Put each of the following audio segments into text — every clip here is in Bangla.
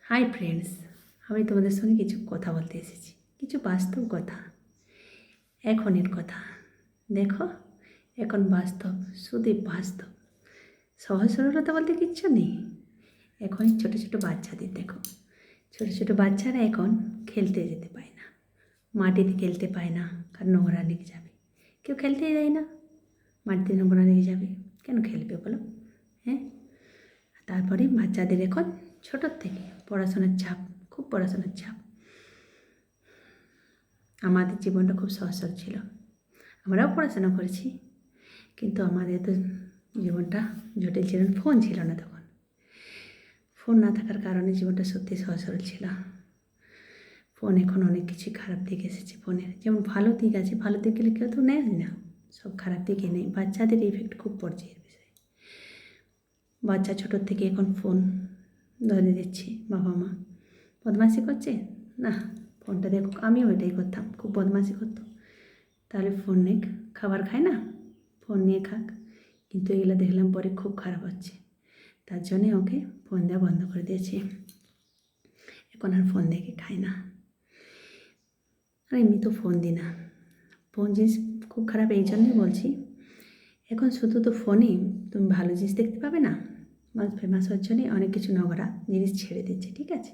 হাই ফ্রেন্ডস, আমি তোমাদের সঙ্গে কিছু কথা বলতে এসেছি, কিছু বাস্তব কথা, এখনের কথা। দেখো, এখন বাস্তব, শুধু বাস্তব, সহজ সরলতা বলতে কিচ্ছু নেই। এখন ছোটো ছোটো বাচ্চাদের দেখো, ছোটো ছোটো বাচ্চারা এখন খেলতে যেতে পায় না, মাটিতে খেলতে পায় না, কারণ নোংরা লেগে যাবে। কেউ খেলতেই দেয় না, মাটিতে নোংরা লেগে যাবে, কেন খেলবে বলো? হ্যাঁ, তারপরে বাচ্চাদের এখন ছোটোর থেকে পড়াশোনার চাপ, খুব পড়াশোনার চাপ। আমাদের জীবনটা খুব সহজ ছিল, আমরাও পড়াশোনা করেছি, কিন্তু আমাদের তো জীবনটা জটিল ছিল। ফোন ছিল না তখন, ফোন না থাকার কারণে জীবনটা সত্যি সহজ সরল ছিল। ফোন এখন অনেক কিছু খারাপ দিক এসেছে ফোনের, যেমন ভালো দিক আছে, ভালো দিক গেলে কেউ তো নেয় না, সব খারাপ দিকে নেই। বাচ্চাদের ইফেক্ট খুব পড়ছে এর বিষয়ে। বাচ্চা ছোটোর থেকে এখন ফোন ধরে দিচ্ছি, বাবা মা বদমাশি করছে না, ফোনটা দেখো। আমিও এটাই করতাম, খুব বদমাশি করতো, তাহলে ফোন নিয়ে খাবার খায় না, ফোন নিয়ে খাক। কিন্তু এগুলো দেখলাম পরে খুব খারাপ হচ্ছে, তার জন্যে ওকে ফোন দেওয়া বন্ধ করে দিয়েছি। এখন আর ফোন দেখে খায় না, আর এমনি তো ফোন দিই না। ফোন জিনিস খুব খারাপ, এই জন্যই বলছি। এখন শুধু তো ফোনেই তুমি ভালো জিনিস দেখতে পাবে না, মানুষ ফেমাস হওয়ার জন্যে অনেক কিছু নোংরা জিনিস ছেড়ে দিচ্ছে, ঠিক আছে?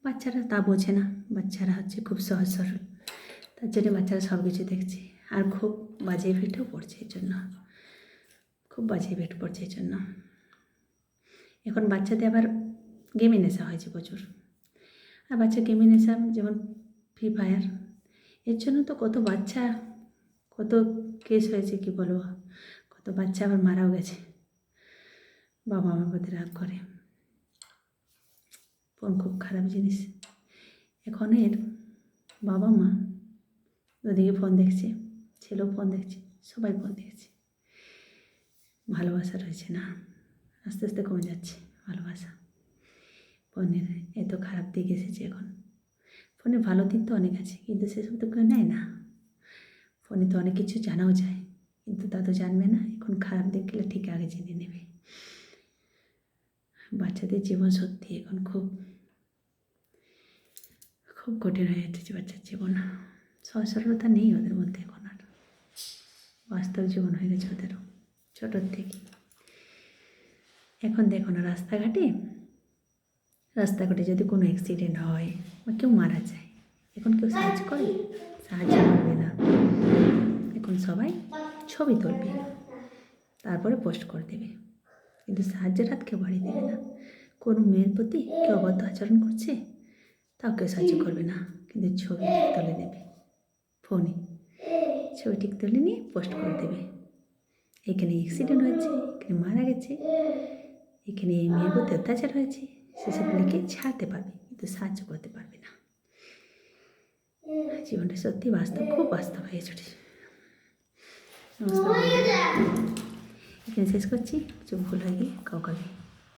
বাচ্চারা তা বোঝে না, বাচ্চারা হচ্ছে খুব সহজ সরল, তার জন্য বাচ্চারা সব কিছু দেখছে, আর খুব বাজে ইফেক্টও পড়ছে এর জন্য, খুব বাজে ইফেক্ট পড়ছে এর জন্য। এখন বাচ্চাদের আবার গেমে নেশা হয়েছে প্রচুর, আর বাচ্চা গেমে নেশা, যেমন ফ্রি ফায়ার, এর জন্য তো কত বাচ্চা, কত কেস হয়েছে, কি বলবো, কত বাচ্চা আবার মারাও গেছে বাবা মার প্রতি রাগ করে। ফোন খুব খারাপ জিনিস। এখনের বাবা মা ওদিকে ফোন দেখছে, ছেলেও ফোন দেখছে, সবাই ফোন দেখছে, ভালোবাসা রয়েছে না, আস্তে আস্তে কমে যাচ্ছে ভালোবাসা। ফোনের এত খারাপ দিক এসেছে এখন। ফোনের ভালো দিক তো অনেক আছে, কিন্তু সেসব তো কেউ নেয় না। ফোনে তো অনেক কিছু জানাও যায়, কিন্তু তা তো জানবে না। এখন খারাপ দিক গেলে ঠিক আগে জেনে নেবে। বাচ্চাদের জীবন সত্যি এখন খুব খুব কঠিন হয়ে যাচ্ছে বাচ্চার জীবন, সহজ সরলতা নেই ওদের মধ্যে এখন আর, বাস্তব জীবন হয়ে গেছে ওদেরও ছোটোর থেকে। এখন দেখো না, রাস্তাঘাটে যদি কোনো অ্যাক্সিডেন্ট হয় বা কেউ মারা যায়, এখন কেউ সাহায্য করে? সাহায্য করবে না। এখন সবাই ছবি তুলবে, তারপরে পোস্ট করে দেবে, কিন্তু সাহায্যের হাত কেউ বাড়িয়ে দেবে না। কোনো মেয়ের প্রতি কেউ অবাধ্য আচরণ করছে, তাও কেউ সাহায্য করবে না, কিন্তু ছবি তুলে নেবে, ফোনে ছবি তুলে নিয়ে পোস্ট করে দেবে। এখানে অ্যাক্সিডেন্ট হয়েছে, এখানে মারা গেছে, এখানে এই মেয়ের প্রতি অত্যাচার হয়েছে, সেসব লিখে ছাড়তে পারবে, কিন্তু সাহায্য করতে পারবে না। জীবনটা সত্যি বাস্তব, খুব বাস্তব হয়ে চলেছে। নমস্কার, এখানে শেষ করছি, কিছু ভুল হয়ে গিয়ে কাউকে